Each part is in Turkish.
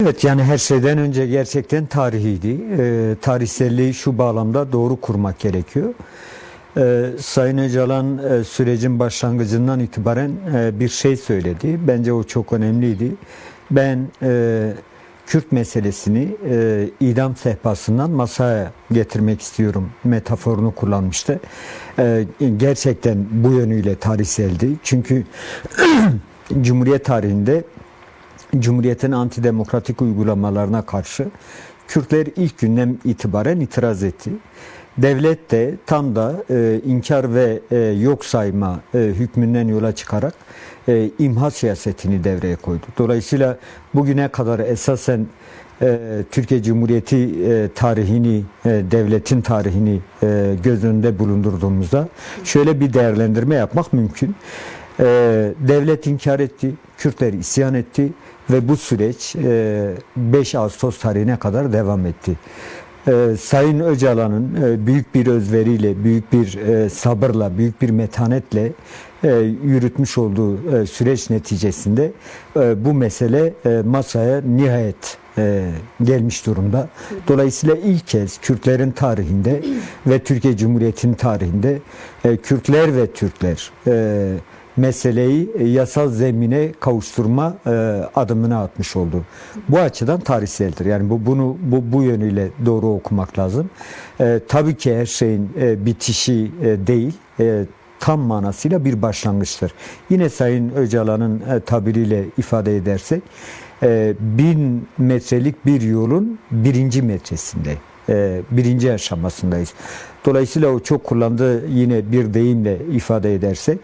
Evet, yani her şeyden önce gerçekten tarihiydi. Tarihselliği şu bağlamda doğru kurmak gerekiyor. Sayın Öcalan sürecin başlangıcından itibaren bir şey söyledi. Bence o çok önemliydi. Ben Kürt meselesini idam sehpasından masaya getirmek istiyorum metaforunu kullanmıştı. Gerçekten bu yönüyle tarihseldi. Çünkü Cumhuriyet tarihinde Cumhuriyet'in antidemokratik uygulamalarına karşı Kürtler ilk günden itibaren itiraz etti. Devlet de tam da inkar ve yok sayma hükmünden yola çıkarak imha siyasetini devreye koydu. Dolayısıyla bugüne kadar esasen Türkiye Cumhuriyeti tarihini, devletin tarihini göz önünde bulundurduğumuzda şöyle bir değerlendirme yapmak mümkün. Devlet inkar etti, Kürtler isyan etti ve bu süreç 5 Ağustos tarihine kadar devam etti. Sayın Öcalan'ın büyük bir özveriyle, büyük bir sabırla, büyük bir metanetle yürütmüş olduğu süreç neticesinde bu mesele masaya nihayet gelmiş durumda. Dolayısıyla ilk kez Kürtlerin tarihinde ve Türkiye Cumhuriyeti'nin tarihinde Kürtler ve Türkler meseleyi yasal zemine kavuşturma adımını atmış oldu. Bu açıdan tarihseldir. Yani bu yönüyle doğru okumak lazım. Tabii ki her şeyin bitişi değil, tam manasıyla bir başlangıçtır. Yine Sayın Öcalan'ın tabiriyle ifade edersek, 1000 metrelik bir yolun birinci metresinde, birinci aşamasındayız. Dolayısıyla o çok kullandığı yine bir deyimle ifade edersek,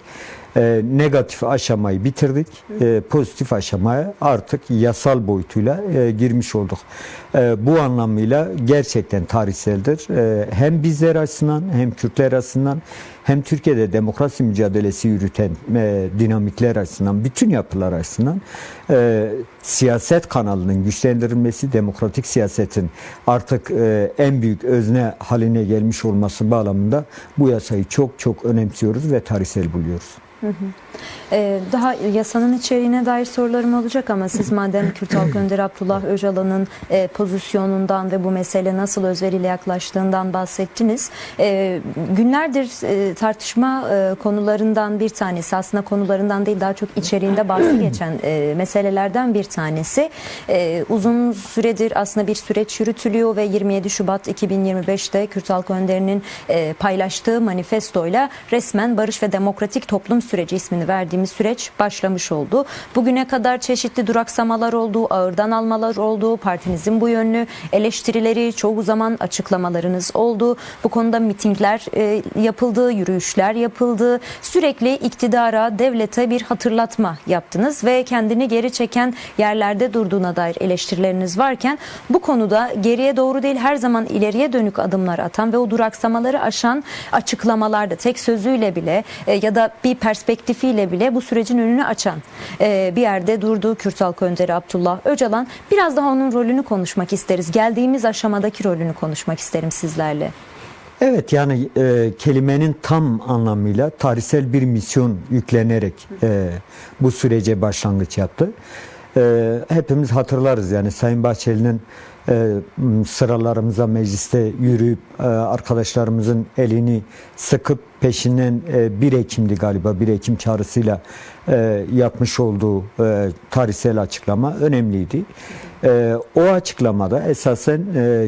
negatif aşamayı bitirdik. Pozitif aşamaya artık yasal boyutuyla girmiş olduk. Bu anlamıyla gerçekten tarihseldir. Hem bizler açısından hem Kürtler açısından hem Türkiye'de demokrasi mücadelesi yürüten dinamikler açısından, bütün yapılar açısından siyaset kanalının güçlendirilmesi, demokratik siyasetin artık en büyük özne haline gelmiş olması bağlamında bu yasayı çok çok önemsiyoruz ve tarihsel buluyoruz. Daha yasanın içeriğine dair sorularım olacak ama siz madem Kürt Halk Önderi Abdullah Öcalan'ın pozisyonundan ve bu mesele nasıl özveriyle yaklaştığından bahsettiniz. Günlerdir tartışma konularından bir tanesi, aslında konularından değil daha çok içeriğinde bahsi geçen meselelerden bir tanesi. Uzun süredir aslında bir süreç yürütülüyor ve 27 Şubat 2025'te Kürt Halk Önderi'nin paylaştığı manifestoyla resmen Barış ve Demokratik Toplum Süreci ismini verdiğimiz süreç başlamış oldu. Bugüne kadar çeşitli duraksamalar oldu, ağırdan almalar oldu, partinizin bu yönlü eleştirileri, çoğu zaman açıklamalarınız oldu. Bu konuda mitingler yapıldı, yürüyüşler yapıldı. Sürekli iktidara, devlete bir hatırlatma yaptınız ve kendini geri çeken yerlerde durduğuna dair eleştirileriniz varken bu konuda geriye doğru değil her zaman ileriye dönük adımlar atan ve o duraksamaları aşan açıklamalarda tek sözüyle bile ya da bir perspektifiyle bile bu sürecin önünü açan bir yerde durdu Kürt Halk Önderi Abdullah Öcalan. Biraz daha onun rolünü konuşmak isteriz. Geldiğimiz aşamadaki rolünü konuşmak isterim sizlerle. Evet, yani kelimenin tam anlamıyla tarihsel bir misyon yüklenerek bu sürece başlangıç yaptı. Hepimiz hatırlarız, yani Sayın Bahçeli'nin sıralarımıza mecliste yürüyüp arkadaşlarımızın elini sıkıp peşinden 1 Ekim'di galiba, 1 Ekim çağrısıyla yapmış olduğu tarihsel açıklama önemliydi. O açıklamada esasen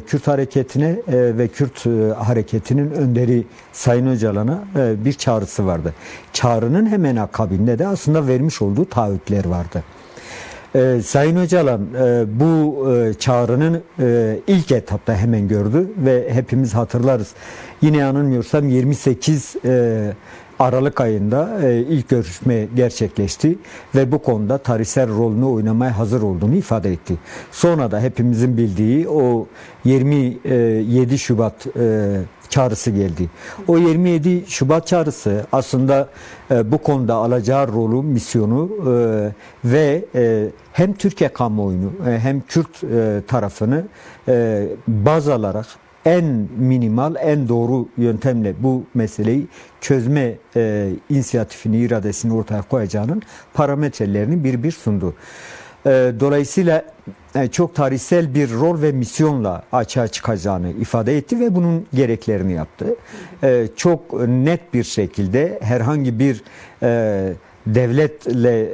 Kürt hareketine ve Kürt hareketinin önderi Sayın Öcalan'a bir çağrısı vardı. Çağrının hemen akabinde de aslında vermiş olduğu taahhütler vardı. Sayın Öcalan bu çağrının ilk etapta hemen gördü ve hepimiz hatırlarız. Yine yanılmıyorsam 28 Aralık ayında ilk görüşme gerçekleşti ve bu konuda tarihsel rolünü oynamaya hazır olduğunu ifade etti. Sonra da hepimizin bildiği o 27 Şubat çağrısı geldi. O 27 Şubat çağrısı aslında bu konuda alacağı rolü, misyonu ve hem Türkiye kamuoyunu hem Kürt tarafını baz alarak en minimal, en doğru yöntemle bu meseleyi çözme inisiyatifini, iradesini ortaya koyacağının parametrelerini bir sundu. Dolayısıyla çok tarihsel bir rol ve misyonla açığa çıkacağını ifade etti ve bunun gereklerini yaptı. Çok net bir şekilde herhangi bir devletle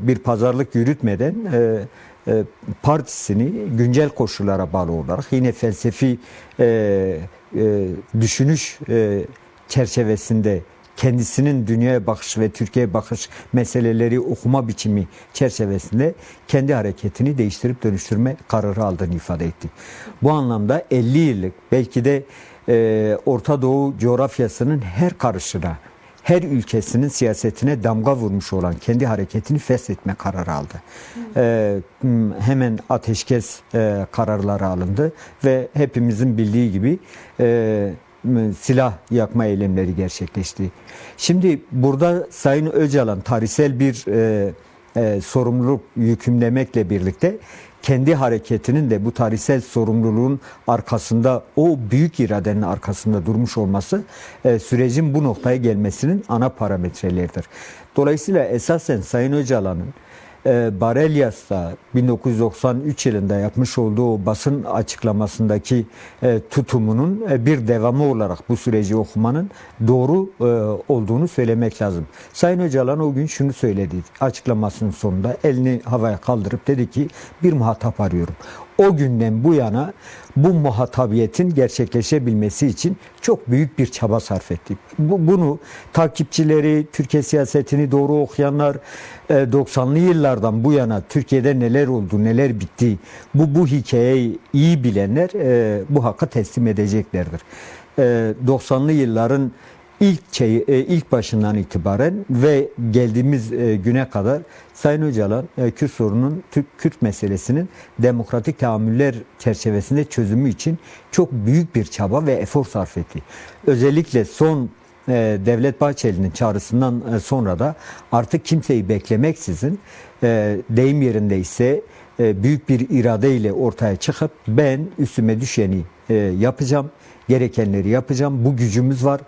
bir pazarlık yürütmeden partisini güncel koşullara bağlı olarak yine felsefi düşünüş çerçevesinde kendisinin dünyaya bakış ve Türkiye'ye bakış meseleleri okuma biçimi çerçevesinde kendi hareketini değiştirip dönüştürme kararı aldığını ifade etti. Bu anlamda 50 yıllık belki de Orta Doğu coğrafyasının her karışına, her ülkesinin siyasetine damga vurmuş olan kendi hareketini feshetme kararı aldı. Hemen ateşkes kararları alındı ve hepimizin bildiği gibi silah yakma eylemleri gerçekleşti. Şimdi burada Sayın Öcalan tarihsel bir sorumluluk yükümlemekle birlikte kendi hareketinin de bu tarihsel sorumluluğun arkasında, o büyük iradenin arkasında durmuş olması sürecin bu noktaya gelmesinin ana parametreleridir. Dolayısıyla esasen Sayın Öcalan'ın Barelyas'ta 1993 yılında yapmış olduğu o basın açıklamasındaki tutumunun bir devamı olarak bu süreci okumanın doğru olduğunu söylemek lazım. Sayın Öcalan o gün şunu söyledi açıklamasının sonunda, elini havaya kaldırıp dedi ki bir muhatap arıyorum. O günden bu yana bu muhatabiyetin gerçekleşebilmesi için çok büyük bir çaba sarf ettik. Bunu takipçileri, Türkiye siyasetini doğru okuyanlar, 90'lı yıllardan bu yana Türkiye'de neler oldu, neler bitti, bu hikayeyi iyi bilenler bu hakkı teslim edeceklerdir. 90'lı yılların ilk başından itibaren ve geldiğimiz güne kadar Sayın Öcalan Kürt sorunun, Kürt meselesinin demokratik tahammüller çerçevesinde çözümü için çok büyük bir çaba ve efor sarf etti. Özellikle son Devlet Bahçeli'nin çağrısından sonra da artık kimseyi beklemeksizin deyim yerindeyse büyük bir iradeyle ortaya çıkıp ben üstüme düşeni yapacağım, gerekenleri yapacağım, bu gücümüz var.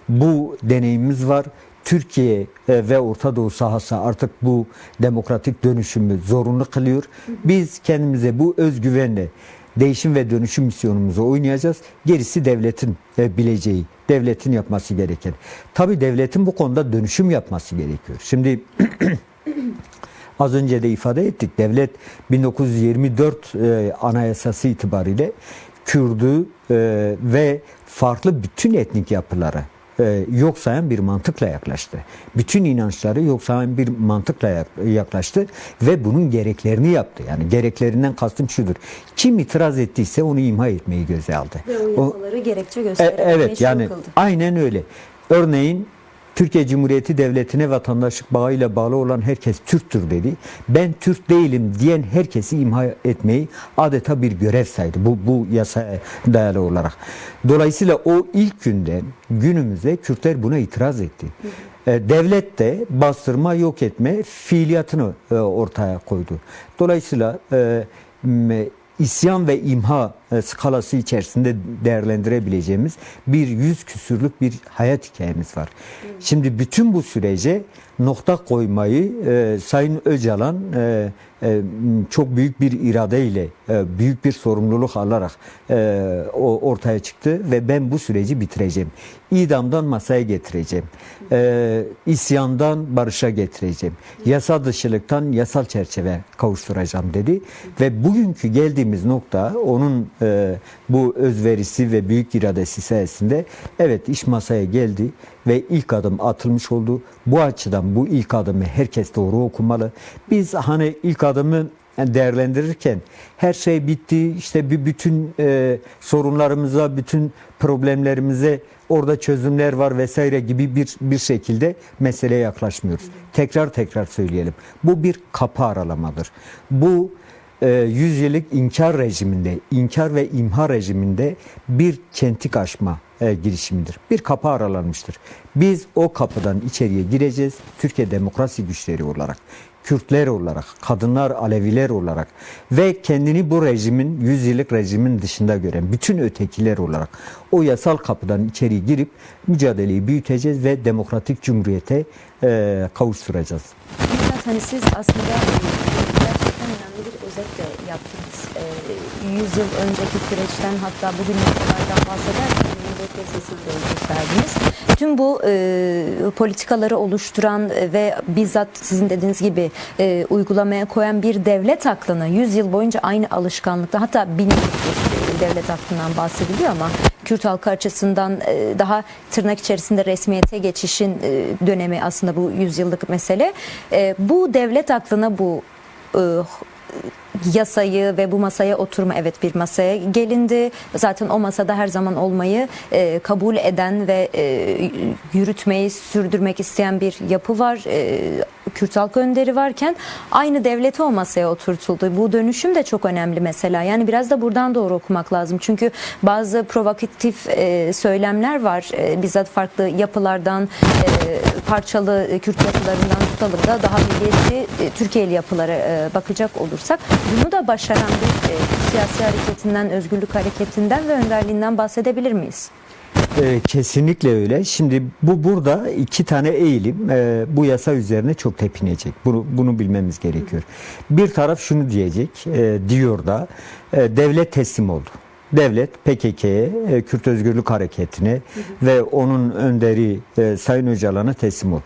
Bu deneyimimiz var. Türkiye ve Orta Doğu sahası artık bu demokratik dönüşümü zorunlu kılıyor. Biz kendimize bu özgüvenle değişim ve dönüşüm misyonumuzu oynayacağız. Gerisi devletin bileceği, devletin yapması gereken. Tabii devletin bu konuda dönüşüm yapması gerekiyor. Şimdi az önce de ifade ettik. Devlet 1924 Anayasası itibariyle Kürdü ve farklı bütün etnik yapıları yok sayan bir mantıkla yaklaştı. Bütün inançları yok sayan bir mantıkla yaklaştı ve bunun gereklerini yaptı. Yani gereklerinden kastım şudur. Kim itiraz ettiyse onu imha etmeyi göze aldı. Ve o yasaları gerekçe göstererek evet, yani kıldı. aynen öyle. Örneğin Türkiye Cumhuriyeti Devleti'ne vatandaşlık bağıyla bağlı olan herkes Türktür dedi. Ben Türk değilim diyen herkesi imha etmeyi adeta bir görev saydı. Bu yasaya dayalı olarak. Dolayısıyla o ilk günden günümüze Kürtler buna itiraz etti. Devlet de bastırma, yok etme fiiliyatını ortaya koydu. Dolayısıyla isyan ve imha skalası içerisinde değerlendirebileceğimiz bir 100 küsürlük bir hayat hikayemiz var. Şimdi bütün bu sürece nokta koymayı Sayın Öcalan çok büyük bir iradeyle, büyük bir sorumluluk alarak ortaya çıktı ve ben bu süreci bitireceğim. İdamdan masaya getireceğim. İsyandan barışa getireceğim. Yasa dışılıktan yasal çerçeve kavuşturacağım dedi. Ve bugünkü geldiğimiz nokta onun bu özverisi ve büyük iradesi sayesinde evet iş masaya geldi ve ilk adım atılmış oldu. Bu açıdan bu ilk adımı herkes doğru okumalı. Biz hani ilk adımı değerlendirirken her şey bitti, işte bütün sorunlarımıza, bütün problemlerimize orada çözümler var vesaire gibi bir şekilde meseleye yaklaşmıyoruz. Tekrar söyleyelim. Bu bir kapı aralamadır. Bu 100 yıllık inkar rejiminde, inkar ve imha rejiminde bir çentik aşma girişimidir. Bir kapı aralanmıştır. Biz o kapıdan içeriye gireceğiz. Türkiye demokrasi güçleri olarak, Kürtler olarak, kadınlar, Aleviler olarak ve kendini bu rejimin, 100 yıllık rejimin dışında gören bütün ötekiler olarak o yasal kapıdan içeri girip mücadeleyi büyüteceğiz ve demokratik cumhuriyete kavuşturacağız. Hani siz aslında gerçekten önemli bir özet de yaptınız. 100 yıl önceki süreçten, hatta bugün yasalardan bahsederken Cumhuriyet Yasası da gösterdiniz. Tüm bu politikaları oluşturan ve bizzat sizin dediğiniz gibi uygulamaya koyan bir devlet aklını 100 yıl boyunca aynı alışkanlıkta, hatta 1000 yıllık bir devlet aklından bahsediliyor ama Kürt halkı açısından daha tırnak içerisinde resmiyete geçişin dönemi aslında bu 100 yıllık mesele. Bu devlet aklına bu yasayı ve bu masaya oturma, evet bir masaya gelindi. Zaten o masada her zaman olmayı kabul eden ve yürütmeyi sürdürmek isteyen bir yapı var. Kürt halk önderi varken aynı devleti o masaya oturtuldu. Bu dönüşüm de çok önemli mesela. Yani biraz da buradan doğru okumak lazım. Çünkü bazı provokatif söylemler var. Bizzat farklı yapılardan, parçalı Kürt yapılarından tutalım da daha milliyetçi Türkiye'li yapılara bakacak olursak bunu da başaran bir siyasi hareketinden, özgürlük hareketinden ve önderliğinden bahsedebilir miyiz? Kesinlikle öyle. Şimdi burada iki tane eğilim bu yasa üzerine çok tepinecek. Bunu bilmemiz gerekiyor. Bir taraf şunu diyecek, diyor da devlet teslim oldu. Devlet PKK'ye, Kürt Özgürlük Hareketi'ne ve onun önderi Sayın Öcalan'a teslim oldu.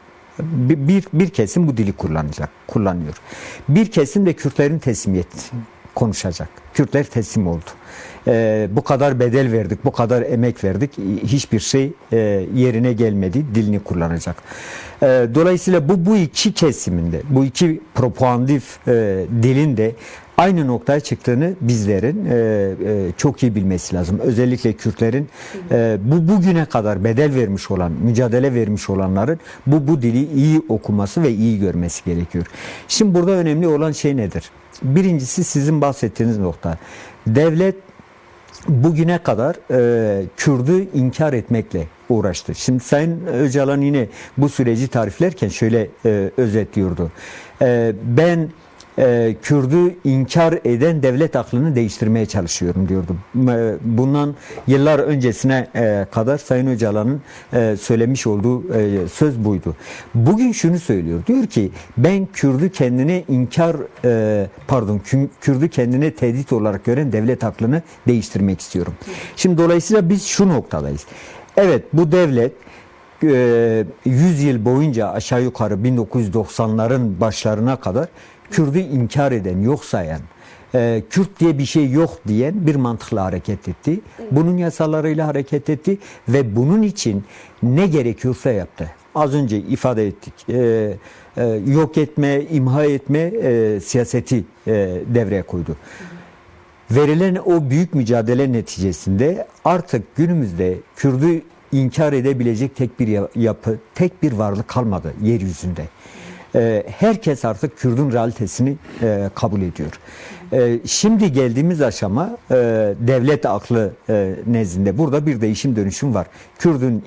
Bir kesim bu dili kullanıyor. Bir kesim de Kürtlerin teslimiyet konuşacak. Kürtler teslim oldu. Bu kadar bedel verdik, bu kadar emek verdik, hiçbir şey yerine gelmedi, dilini kullanacak. Dolayısıyla bu iki kesiminde, bu iki propagandif dilin de aynı noktaya çıktığını bizlerin çok iyi bilmesi lazım. Özellikle Kürtlerin bugüne kadar bedel vermiş olan, mücadele vermiş olanların bu dili iyi okuması ve iyi görmesi gerekiyor. Şimdi burada önemli olan şey nedir? Birincisi sizin bahsettiğiniz nokta. Devlet bugüne kadar Kürt'ü inkar etmekle uğraştı. Şimdi Sayın Öcalan yine bu süreci tariflerken şöyle özetliyordu. Ben Kürt'ü inkar eden devlet aklını değiştirmeye çalışıyorum diyordu. Bundan yıllar öncesine kadar Sayın Öcalan'ın söylemiş olduğu söz buydu. Bugün şunu söylüyor. Diyor ki ben Kürt'ü kendine Kürt'ü kendine tehdit olarak gören devlet aklını değiştirmek istiyorum. Şimdi dolayısıyla biz şu noktadayız. Evet, bu devlet 100 yıl boyunca aşağı yukarı 1990'ların başlarına kadar Kürt'ü inkar eden, yok sayan, Kürt diye bir şey yok diyen bir mantıkla hareket etti. Bunun yasalarıyla hareket etti ve bunun için ne gerekiyorsa yaptı. Az önce ifade ettik. Yok etme, imha etme siyaseti devreye koydu. Verilen o büyük mücadele neticesinde artık günümüzde Kürt'ü inkar edebilecek tek bir yapı, tek bir varlık kalmadı yeryüzünde. Herkes artık Kürt'ün realitesini kabul ediyor. Şimdi geldiğimiz aşama devlet aklı nezdinde burada bir değişim dönüşüm var. Kürt'ün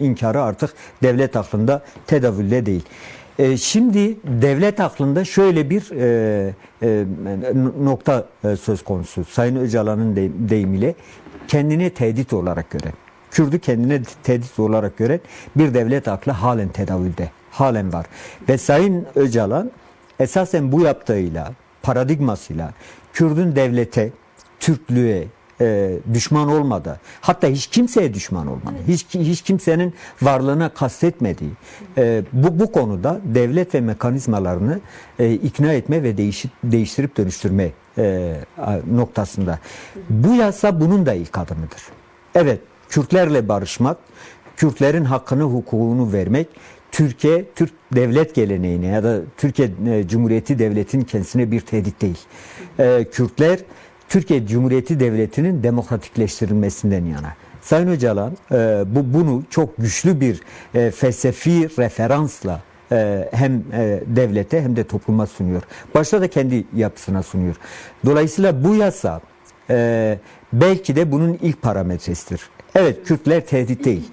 inkarı artık devlet aklında tedavülde değil. Şimdi devlet aklında şöyle bir nokta söz konusu. Sayın Öcalan'ın deyimiyle kendine tehdit olarak gören, Kürt'ü kendine tehdit olarak gören bir devlet aklı halen tedavülde, halen var. Ve Sayın Öcalan esasen bu yaptığıyla, paradigmasıyla Kürt'ün devlete, Türklüğe düşman olmadı. Hatta hiç kimseye düşman olmadı. Hiç kimsenin varlığına kastetmediği bu konuda devlet ve mekanizmalarını ikna etme ve değiştirip dönüştürme noktasında. Bu yasa bunun da ilk adımıdır. Evet, Kürtlerle barışmak, Kürtlerin hakkını, hukukunu vermek, Türk devlet geleneğine ya da Türkiye Cumhuriyeti Devleti'nin kendisine bir tehdit değil. Kürtler Türkiye Cumhuriyeti Devleti'nin demokratikleştirilmesinden yana. Sayın Öcalan bunu çok güçlü bir felsefi referansla hem devlete hem de topluma sunuyor. Başta da kendi yapısına sunuyor. Dolayısıyla bu yasa belki de bunun ilk parametresidir. Evet, Kürtler tehdit değil.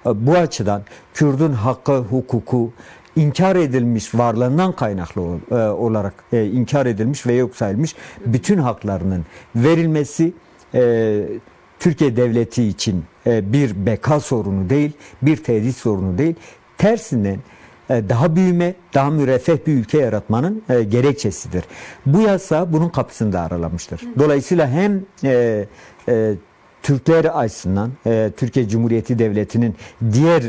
Bu açıdan Kürt'ün hakkı, hukuku inkar edilmiş, varlığından kaynaklı olarak inkar edilmiş ve yok sayılmış bütün haklarının verilmesi Türkiye Devleti için bir beka sorunu değil, bir tehdit sorunu değil. Tersinden daha büyüme, daha müreffeh bir ülke yaratmanın gerekçesidir. Bu yasa bunun kapısını da aralamıştır. Dolayısıyla hem Türkler açısından, Türkiye Cumhuriyeti Devleti'nin diğer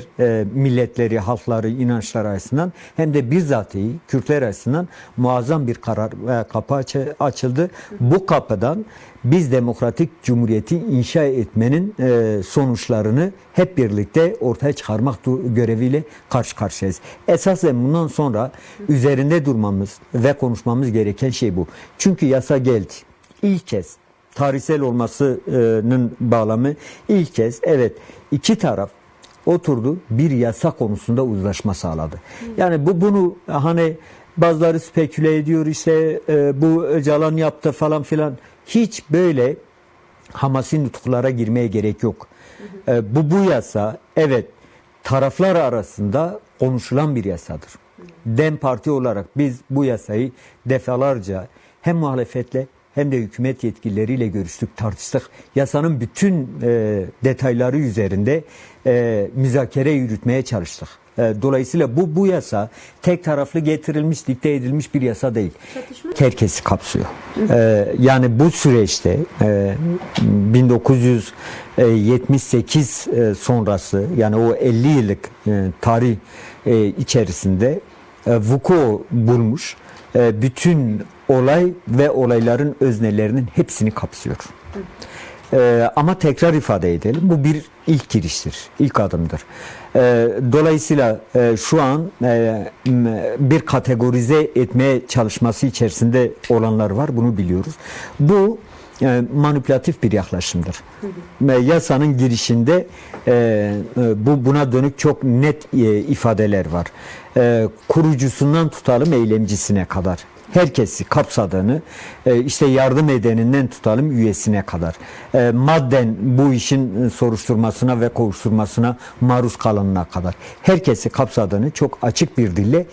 milletleri, halkları, inançları açısından hem de bizzatihi Kürtler açısından muazzam bir kapı açıldı. Bu kapıdan biz demokratik cumhuriyeti inşa etmenin sonuçlarını hep birlikte ortaya çıkarmak göreviyle karşı karşıyayız. Esasen bundan sonra üzerinde durmamız ve konuşmamız gereken şey bu. Çünkü yasa geldi. İlk kez tarihsel olmasının bağlamı ilk kez iki taraf oturdu, bir yasa konusunda uzlaşma sağladı. Yani bunu hani bazıları speküle ediyor, işte bu Öcalan yaptı falan filan, hiç böyle hamasi nutuklara girmeye gerek yok. Bu yasa taraflar arasında konuşulan bir yasadır. DEM Parti olarak biz bu yasayı defalarca hem muhalefetle hem de hükümet yetkilileriyle görüştük, tartıştık. Yasanın bütün detayları üzerinde müzakere yürütmeye çalıştık. Dolayısıyla bu yasa tek taraflı getirilmiş, dikte edilmiş bir yasa değil. Herkesi kapsıyor. Yani bu süreçte 1978 sonrası, yani o 50 yıllık tarih içerisinde vuku bulmuş bütün olay ve olayların öznelerinin hepsini kapsıyor. Ama tekrar ifade edelim, bu bir ilk giriştir, ilk adımdır. Dolayısıyla şu an bir kategorize etmeye çalışması içerisinde olanlar var, bunu biliyoruz. Bu manipülatif bir yaklaşımdır. Yasanın girişinde buna dönük çok net ifadeler var. Kurucusundan tutalım eylemcisine kadar herkesi kapsadığını, işte yardım edeninden tutalım üyesine kadar, madden bu işin soruşturmasına ve kovuşturmasına maruz kalanına kadar herkesi kapsadığını çok açık bir dille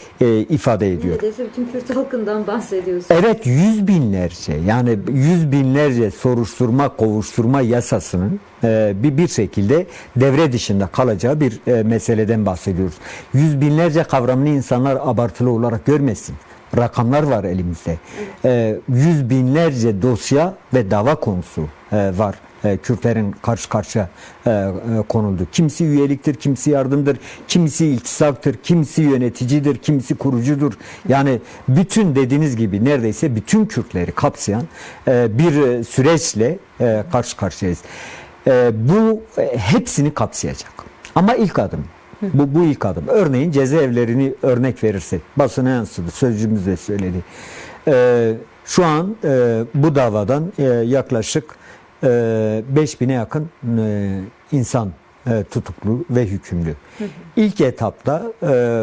ifade ediyor. Neredeyse bütün Kürt halkından bahsediyorsunuz. Evet, yüz binlerce soruşturma, kovuşturma yasasının bir şekilde devre dışında kalacağı bir meseleden bahsediyoruz. Yüz binlerce kavramını insanlar abartılı olarak görmesin. Rakamlar var elimizde. Yüz binlerce dosya ve dava konusu var. Kürtlerin karşı karşıya konuldu. Kimisi üyeliktir, kimisi yardımdır, kimisi iltisaktır, kimisi yöneticidir, kimisi kurucudur. Yani bütün dediğiniz gibi neredeyse bütün Kürtleri kapsayan bir süreçle karşı karşıyayız. Bu hepsini kapsayacak. Ama ilk adım. Bu ilk adım. Örneğin cezaevlerini örnek verirsek, basına yansıdı, sözcüğümüz de söyledi. Şu an bu davadan yaklaşık 5000'e yakın insan tutuklu ve hükümlü. İlk etapta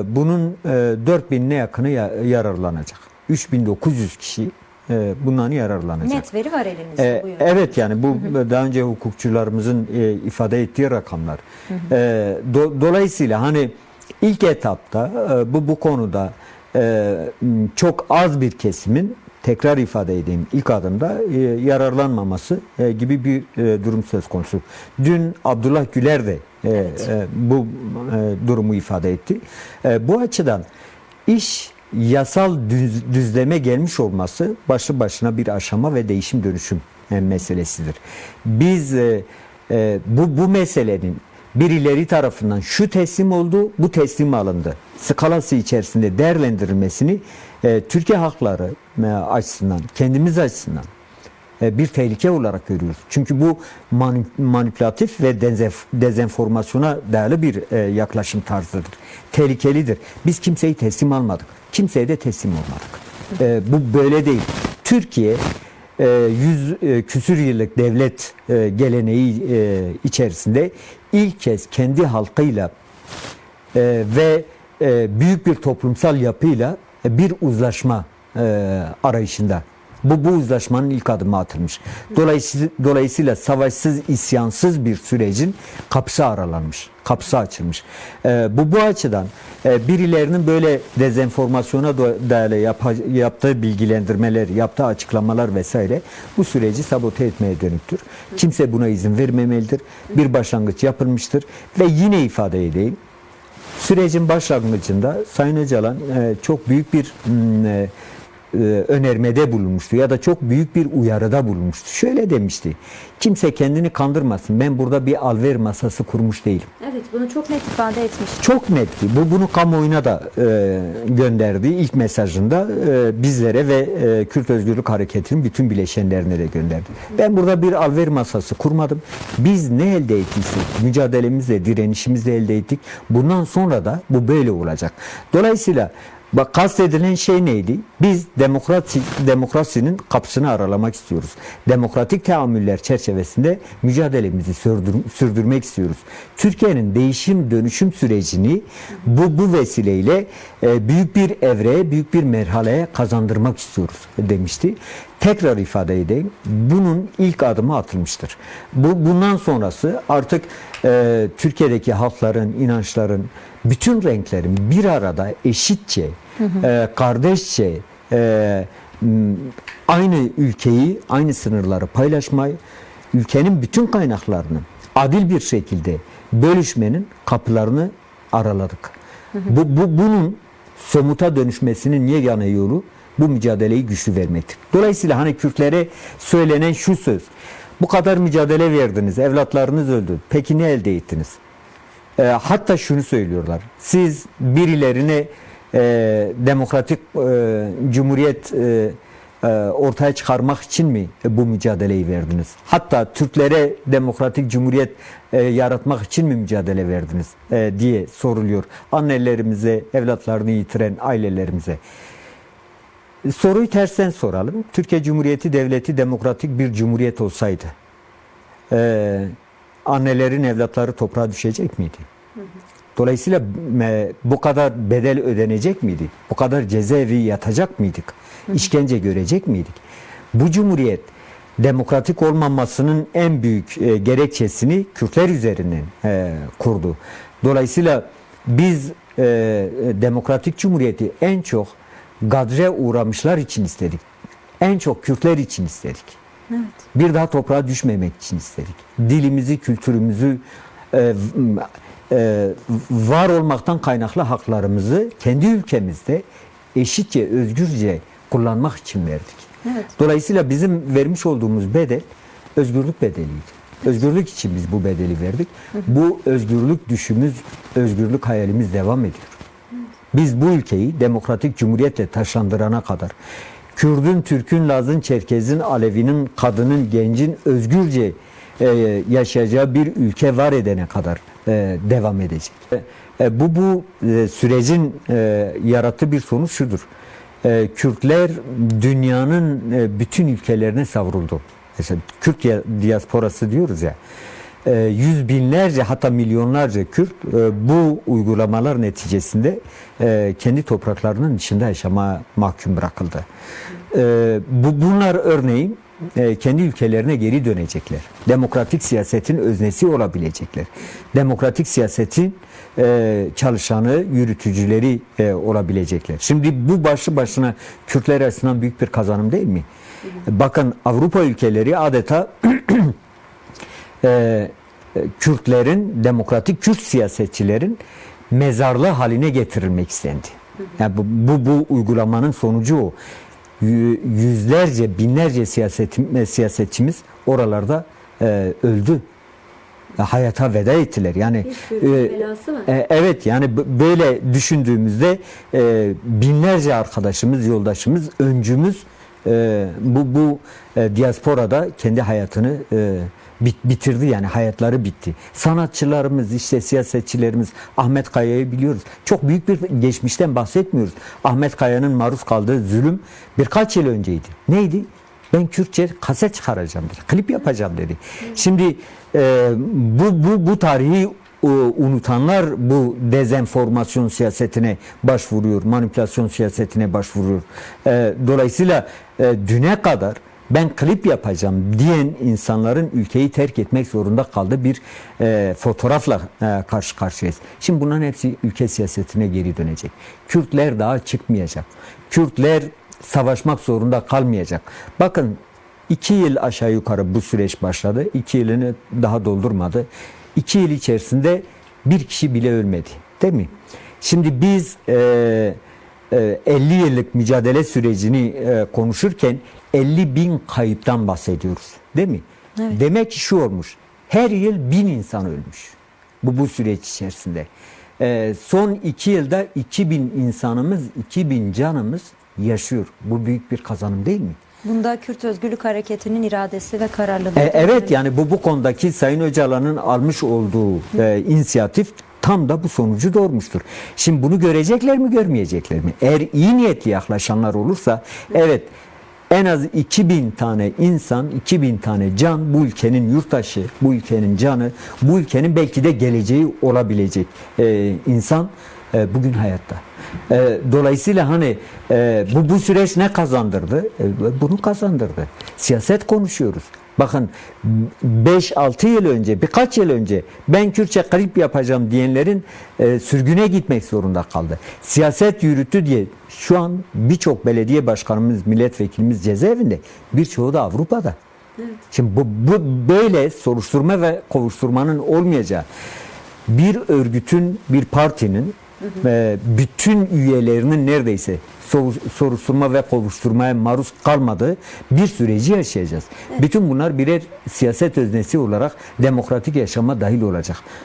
bunun 4000'e yakını yararlanacak. 3900 kişi bundan yararlanacak. Net veri var elimizde bu yönde. Evet, yani bu daha önce hukukçularımızın ifade ettiği rakamlar. Dolayısıyla hani ilk etapta bu konuda çok az bir kesimin, tekrar ifade edeyim, ilk adımda yararlanmaması gibi bir durum söz konusu. Dün Abdullah Güler de bu durumu ifade etti. Bu açıdan iş yasal düzleme gelmiş olması başlı başına bir aşama ve değişim dönüşüm meselesidir. Biz bu meselenin birileri tarafından şu teslim oldu, bu teslim alındı skalası içerisinde değerlendirilmesini Türkiye halkları açısından, kendimiz açısından bir tehlike olarak görüyoruz. Çünkü bu manipülatif ve dezenformasyona dayalı bir yaklaşım tarzıdır. Tehlikelidir. Biz kimseyi teslim almadık. Kimseye de teslim olmadık. Bu böyle değil. Türkiye 100 küsür yıllık devlet geleneği içerisinde ilk kez kendi halkıyla ve büyük bir toplumsal yapıyla bir uzlaşma arayışında. Bu uzlaşmanın ilk adımı atılmış. Dolayısıyla savaşsız, isyansız bir sürecin kapısı aralanmış, kapısı açılmış. Bu açıdan birilerinin böyle dezenformasyona dayalı yaptığı bilgilendirmeler, yaptığı açıklamalar vesaire bu süreci sabote etmeye dönüktür. Kimse buna izin vermemelidir. Bir başlangıç yapılmıştır ve yine ifade edeyim. Sürecin başlangıcında Sayın Öcalan çok büyük bir önermede bulunmuştu ya da çok büyük bir uyarıda bulunmuştu. Şöyle demişti: kimse kendini kandırmasın, ben burada bir alver masası kurmuş değilim. Evet, bunu çok net ifade etmiş. Çok netti. Bunu kamuoyuna da gönderdi. İlk mesajında bizlere ve Kürt Özgürlük Hareketi'nin bütün bileşenlerine de gönderdi. Ben burada bir alver masası kurmadım. Biz ne elde ettiysek mücadelemizle, direnişimizle elde ettik. Bundan sonra da bu böyle olacak. Dolayısıyla bak, kastedilen şey neydi? Biz demokrasinin kapısını aralamak istiyoruz. Demokratik teamüller çerçevesinde mücadelemizi sürdürmek istiyoruz. Türkiye'nin değişim dönüşüm sürecini bu vesileyle büyük bir evreye, büyük bir merhaleye kazandırmak istiyoruz demişti. Tekrar ifade edeyim, bunun ilk adımı atılmıştır. Bundan sonrası artık Türkiye'deki halkların, inançların, bütün renklerin bir arada eşitçe, kardeşçe aynı ülkeyi, aynı sınırları paylaşmayı, ülkenin bütün kaynaklarını adil bir şekilde bölüşmenin kapılarını araladık. Bunun somuta dönüşmesinin yegane yolu bu mücadeleyi güçlü vermektir. Dolayısıyla hani Kürtlere söylenen şu söz: bu kadar mücadele verdiniz, evlatlarınız öldü, peki ne elde ettiniz? Hatta şunu söylüyorlar: siz birilerine demokratik cumhuriyet ortaya çıkarmak için mi bu mücadeleyi verdiniz? Hatta Türklere demokratik cumhuriyet yaratmak için mi mücadele verdiniz diye soruluyor annelerimize, evlatlarını yitiren ailelerimize. Soruyu tersten soralım. Türkiye Cumhuriyeti Devleti demokratik bir cumhuriyet olsaydı annelerin evlatları toprağa düşecek miydi? Dolayısıyla bu kadar bedel ödenecek miydi? Bu kadar cezaevi yatacak mıydık? İşkence görecek miydik? Bu cumhuriyet demokratik olmamasının en büyük gerekçesini Kürtler üzerinden kurdu. Dolayısıyla biz demokratik cumhuriyeti en çok gadre uğramışlar için istedik. En çok Kürtler için istedik. Evet. Bir daha toprağa düşmemek için istedik. Dilimizi, kültürümüzü, var olmaktan kaynaklı haklarımızı kendi ülkemizde eşitçe, özgürce kullanmak için verdik. Evet. Dolayısıyla bizim vermiş olduğumuz bedel özgürlük bedeliydi. Özgürlük için biz bu bedeli verdik. Bu özgürlük düşümüz, özgürlük hayalimiz devam ediyor. Biz bu ülkeyi demokratik cumhuriyetle taşlandırana kadar, Kürdün, Türk'ün, Laz'ın, Çerkez'in, Alevi'nin, kadının, gencin özgürce yaşayacağı bir ülke var edene kadar devam edecek. Bu sürecin yarattığı bir sonuç şudur: Kürtler dünyanın bütün ülkelerine savruldu. Mesela Kürt diasporası diyoruz ya. Yüz binlerce, hatta milyonlarca Kürt bu uygulamalar neticesinde kendi topraklarının dışında yaşamaya mahkum bırakıldı. Bunlar örneğin kendi ülkelerine geri dönecekler. Demokratik siyasetin öznesi olabilecekler. Demokratik siyasetin çalışanı, yürütücüleri olabilecekler. Şimdi bu başlı başına Kürtler açısından büyük bir kazanım değil mi? Bakın, Avrupa ülkeleri adeta Kürtlerin, demokratik Kürt siyasetçilerin mezarlığı haline getirilmek istendi. Yani bu uygulamanın sonucu o. Yüzlerce, binlerce siyasetçimiz oralarda öldü. Hayata veda ettiler. Yani evet, yani böyle düşündüğümüzde binlerce arkadaşımız, yoldaşımız, öncümüz bu diasporada kendi hayatını bitirdi, yani hayatları bitti. Sanatçılarımız, işte siyasetçilerimiz, Ahmet Kaya'yı biliyoruz. Çok büyük bir geçmişten bahsetmiyoruz. Ahmet Kaya'nın maruz kaldığı zulüm birkaç yıl önceydi. Neydi? Ben Kürtçe kaset çıkaracağım dedi. Klip yapacağım dedi. Şimdi bu tarihi unutanlar bu dezenformasyon siyasetine başvuruyor, manipülasyon siyasetine başvuruyor. Dolayısıyla düne kadar ben klip yapacağım diyen insanların ülkeyi terk etmek zorunda kaldığı bir fotoğrafla karşı karşıyayız. Şimdi bunların hepsi ülke siyasetine geri dönecek. Kürtler daha çıkmayacak. Kürtler savaşmak zorunda kalmayacak. Bakın, 2 yıl aşağı yukarı bu süreç başladı. 2 yılını daha doldurmadı. 2 yıl içerisinde bir kişi bile ölmedi. Değil mi? Şimdi biz 50 yıllık mücadele sürecini konuşurken 50 bin kayıptan bahsediyoruz. Değil mi? Evet. Demek ki şu olmuş. Her yıl 1000 insan ölmüş. Bu süreç içerisinde. Son 2 yılda 2000 insanımız, 2000 canımız yaşıyor. Bu büyük bir kazanım değil mi? Bunda Kürt Özgürlük Hareketi'nin iradesi ve kararlılığı. Evet, yani bu konudaki Sayın Öcalan'ın almış olduğu inisiyatif tam da bu sonucu doğurmuştur. Şimdi bunu görecekler mi, görmeyecekler mi? Eğer iyi niyetli yaklaşanlar olursa evet, en az 2000 tane insan, 2000 tane can, bu ülkenin yurttaşı, bu ülkenin canı, bu ülkenin belki de geleceği olabilecek insan bugün hayatta. Dolayısıyla hani bu süreç ne kazandırdı? Bunu kazandırdı. Siyaset konuşuyoruz. Bakın 5-6 yıl önce, birkaç yıl önce ben Kürtçe klip yapacağım diyenlerin sürgüne gitmek zorunda kaldı. Siyaset yürüttü diye şu an birçok belediye başkanımız, milletvekilimiz cezaevinde, birçoğu da Avrupa'da. Evet. Şimdi bu böyle soruşturma ve kovuşturmanın olmayacağı, bir örgütün, bir partinin bütün üyelerinin neredeyse soruşturma ve kovuşturmaya maruz kalmadığı bir süreci yaşayacağız. Evet. Bütün bunlar birer siyaset öznesi olarak demokratik yaşama dahil olacak.